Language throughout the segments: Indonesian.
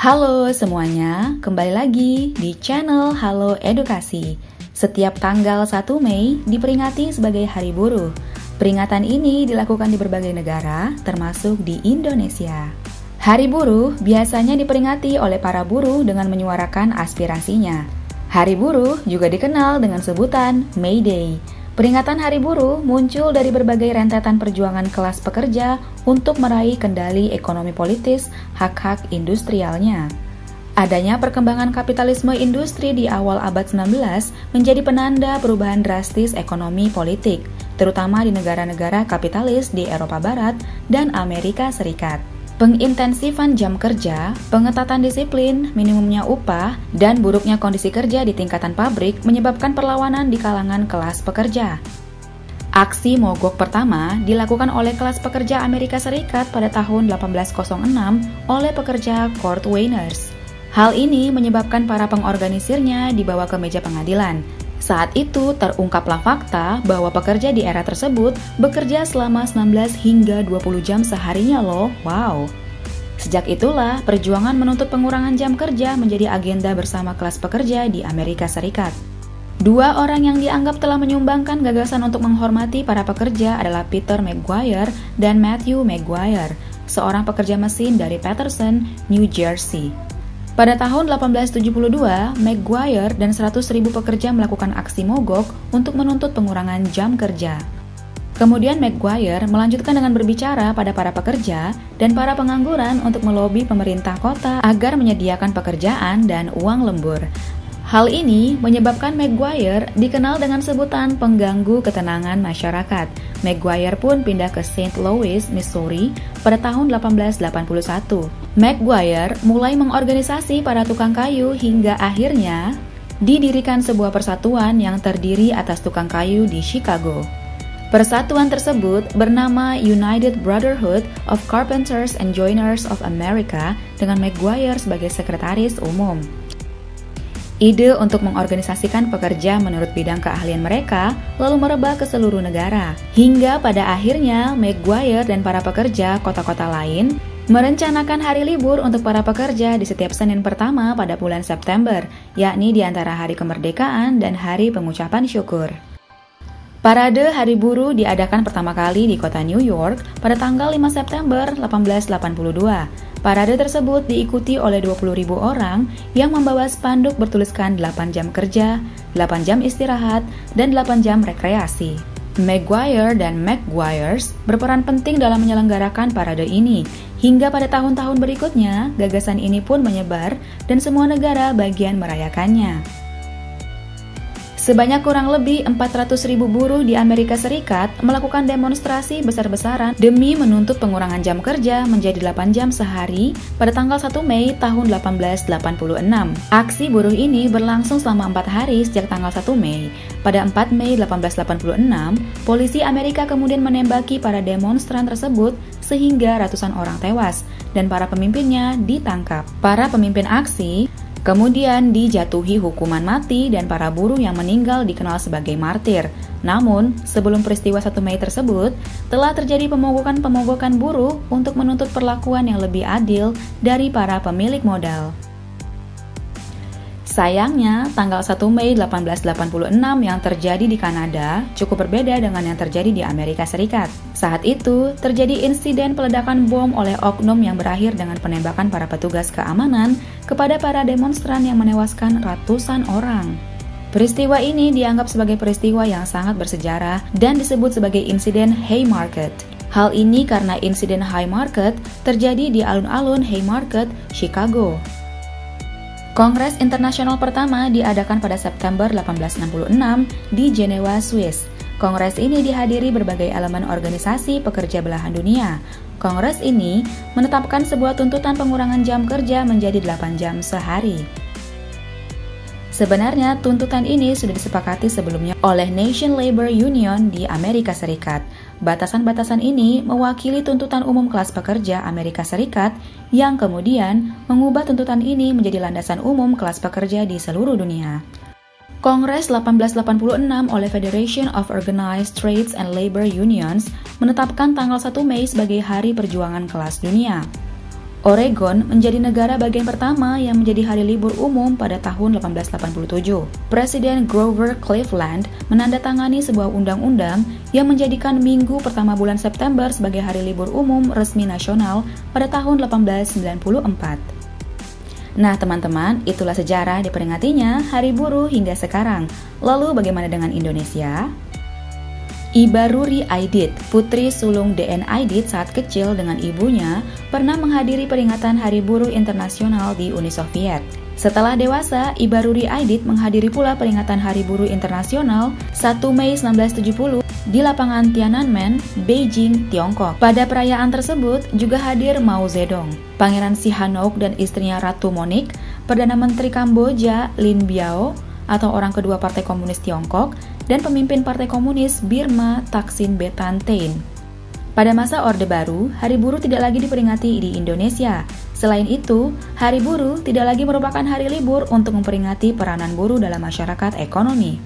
Halo semuanya, kembali lagi di channel Halo Edukasi. Setiap tanggal 1 Mei diperingati sebagai Hari Buruh. Peringatan ini dilakukan di berbagai negara, termasuk di Indonesia. Hari Buruh biasanya diperingati oleh para buruh dengan menyuarakan aspirasinya. Hari Buruh juga dikenal dengan sebutan May Day. Peringatan Hari Buruh muncul dari berbagai rentetan perjuangan kelas pekerja untuk meraih kendali ekonomi politis hak-hak industrialnya. Adanya perkembangan kapitalisme industri di awal abad 19 menjadi penanda perubahan drastis ekonomi politik, terutama di negara-negara kapitalis di Eropa Barat dan Amerika Serikat. Pengintensifan jam kerja, pengetatan disiplin, minimumnya upah, dan buruknya kondisi kerja di tingkatan pabrik menyebabkan perlawanan di kalangan kelas pekerja. Aksi mogok pertama dilakukan oleh kelas pekerja Amerika Serikat pada tahun 1806 oleh pekerja Cordwainers. Hal ini menyebabkan para pengorganisirnya dibawa ke meja pengadilan. Saat itu terungkaplah fakta bahwa pekerja di era tersebut bekerja selama 19 hingga 20 jam seharinya loh. Wow. Sejak itulah perjuangan menuntut pengurangan jam kerja menjadi agenda bersama kelas pekerja di Amerika Serikat. Dua orang yang dianggap telah menyumbangkan gagasan untuk menghormati para pekerja adalah Peter McGuire dan Matthew McGuire, seorang pekerja mesin dari Paterson, New Jersey. Pada tahun 1872, McGuire dan 100.000 pekerja melakukan aksi mogok untuk menuntut pengurangan jam kerja. Kemudian McGuire melanjutkan dengan berbicara pada para pekerja dan para pengangguran untuk melobi pemerintah kota agar menyediakan pekerjaan dan uang lembur. Hal ini menyebabkan McGuire dikenal dengan sebutan pengganggu ketenangan masyarakat. McGuire pun pindah ke St. Louis, Missouri pada tahun 1881. McGuire mulai mengorganisasi para tukang kayu hingga akhirnya didirikan sebuah persatuan yang terdiri atas tukang kayu di Chicago. Persatuan tersebut bernama United Brotherhood of Carpenters and Joiners of America dengan McGuire sebagai sekretaris umum. Ide untuk mengorganisasikan pekerja menurut bidang keahlian mereka lalu merebak ke seluruh negara. Hingga pada akhirnya McGuire dan para pekerja kota-kota lain merencanakan hari libur untuk para pekerja di setiap Senin pertama pada bulan September, yakni di antara hari kemerdekaan dan hari pengucapan syukur. Parade Hari Buruh diadakan pertama kali di kota New York pada tanggal 5 September 1882. Parade tersebut diikuti oleh 20.000 orang yang membawa spanduk bertuliskan 8 jam kerja, 8 jam istirahat, dan 8 jam rekreasi. McGuire dan McGuires berperan penting dalam menyelenggarakan parade ini. Hingga pada tahun-tahun berikutnya, gagasan ini pun menyebar dan semua negara bagian merayakannya. Sebanyak kurang lebih 400.000 buruh di Amerika Serikat melakukan demonstrasi besar-besaran demi menuntut pengurangan jam kerja menjadi 8 jam sehari pada tanggal 1 Mei tahun 1886. Aksi buruh ini berlangsung selama 4 hari sejak tanggal 1 Mei. Pada 4 Mei 1886, polisi Amerika kemudian menembaki para demonstran tersebut sehingga ratusan orang tewas dan para pemimpinnya ditangkap. Para pemimpin aksi kemudian dijatuhi hukuman mati dan para buruh yang meninggal dikenal sebagai martir. Namun, sebelum peristiwa 1 Mei tersebut, telah terjadi pemogokan-pemogokan buruh untuk menuntut perlakuan yang lebih adil dari para pemilik modal. Sayangnya, tanggal 1 Mei 1886 yang terjadi di Kanada cukup berbeda dengan yang terjadi di Amerika Serikat. Saat itu, terjadi insiden peledakan bom oleh oknum yang berakhir dengan penembakan para petugas keamanan kepada para demonstran yang menewaskan ratusan orang. Peristiwa ini dianggap sebagai peristiwa yang sangat bersejarah dan disebut sebagai insiden Haymarket. Hal ini karena insiden Haymarket terjadi di alun-alun Haymarket, Chicago. Kongres Internasional pertama diadakan pada September 1866 di Jenewa, Swiss. Kongres ini dihadiri berbagai elemen organisasi pekerja belahan dunia. Kongres ini menetapkan sebuah tuntutan pengurangan jam kerja menjadi 8 jam sehari. Sebenarnya tuntutan ini sudah disepakati sebelumnya oleh Nation Labor Union di Amerika Serikat. Batasan-batasan ini mewakili tuntutan umum kelas pekerja Amerika Serikat yang kemudian mengubah tuntutan ini menjadi landasan umum kelas pekerja di seluruh dunia. Kongres 1886 oleh Federation of Organized Trades and Labor Unions menetapkan tanggal 1 Mei sebagai Hari Perjuangan Kelas Dunia. Oregon menjadi negara bagian pertama yang menjadi hari libur umum pada tahun 1887. Presiden Grover Cleveland menandatangani sebuah undang-undang yang menjadikan minggu pertama bulan September sebagai hari libur umum resmi nasional pada tahun 1894. Nah teman-teman, itulah sejarah diperingatinya Hari Buruh hingga sekarang. Lalu bagaimana dengan Indonesia? Iba Ruri Aidit, putri sulung DN Aidit saat kecil dengan ibunya, pernah menghadiri peringatan Hari Buruh Internasional di Uni Soviet. Setelah dewasa, Iba Ruri Aidit menghadiri pula peringatan Hari Buruh Internasional 1 Mei 1970 di lapangan Tiananmen, Beijing, Tiongkok. Pada perayaan tersebut juga hadir Mao Zedong, Pangeran Sihanouk dan istrinya Ratu Monique, Perdana Menteri Kamboja Lin Biao atau orang kedua Partai Komunis Tiongkok, dan pemimpin Partai Komunis Birma Thaksin Betantain. Pada masa Orde Baru, Hari Buruh tidak lagi diperingati di Indonesia. Selain itu, Hari Buruh tidak lagi merupakan hari libur untuk memperingati peranan buruh dalam masyarakat ekonomi.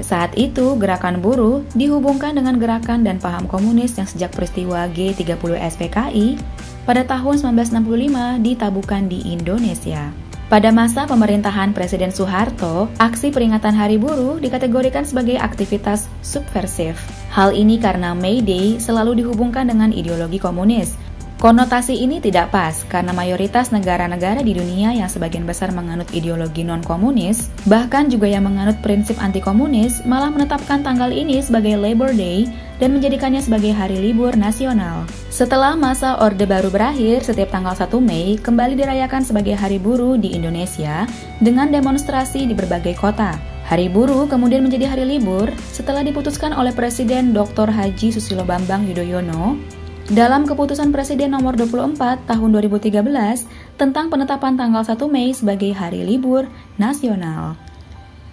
Saat itu, gerakan buruh dihubungkan dengan gerakan dan paham komunis yang sejak peristiwa G30 SPKI pada tahun 1965 ditabuhkan di Indonesia. Pada masa pemerintahan Presiden Soeharto, aksi peringatan Hari Buruh dikategorikan sebagai aktivitas subversif. Hal ini karena May Day selalu dihubungkan dengan ideologi komunis. Konotasi ini tidak pas karena mayoritas negara-negara di dunia yang sebagian besar menganut ideologi non-komunis, bahkan juga yang menganut prinsip anti-komunis, malah menetapkan tanggal ini sebagai Labor Day dan menjadikannya sebagai hari libur nasional. Setelah masa Orde Baru berakhir, setiap tanggal 1 Mei kembali dirayakan sebagai Hari Buruh di Indonesia dengan demonstrasi di berbagai kota. Hari Buruh kemudian menjadi hari libur setelah diputuskan oleh Presiden Dr. Haji Susilo Bambang Yudhoyono dalam Keputusan Presiden Nomor 24 Tahun 2013 tentang penetapan tanggal 1 Mei sebagai Hari Libur Nasional.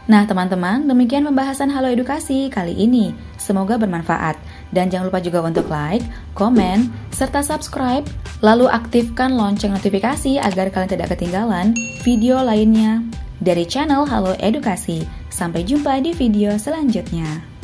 Nah teman-teman, demikian pembahasan Halo Edukasi kali ini. Semoga bermanfaat. Dan jangan lupa juga untuk like, komen, serta subscribe, lalu aktifkan lonceng notifikasi agar kalian tidak ketinggalan video lainnya dari channel Halo Edukasi. Sampai jumpa di video selanjutnya.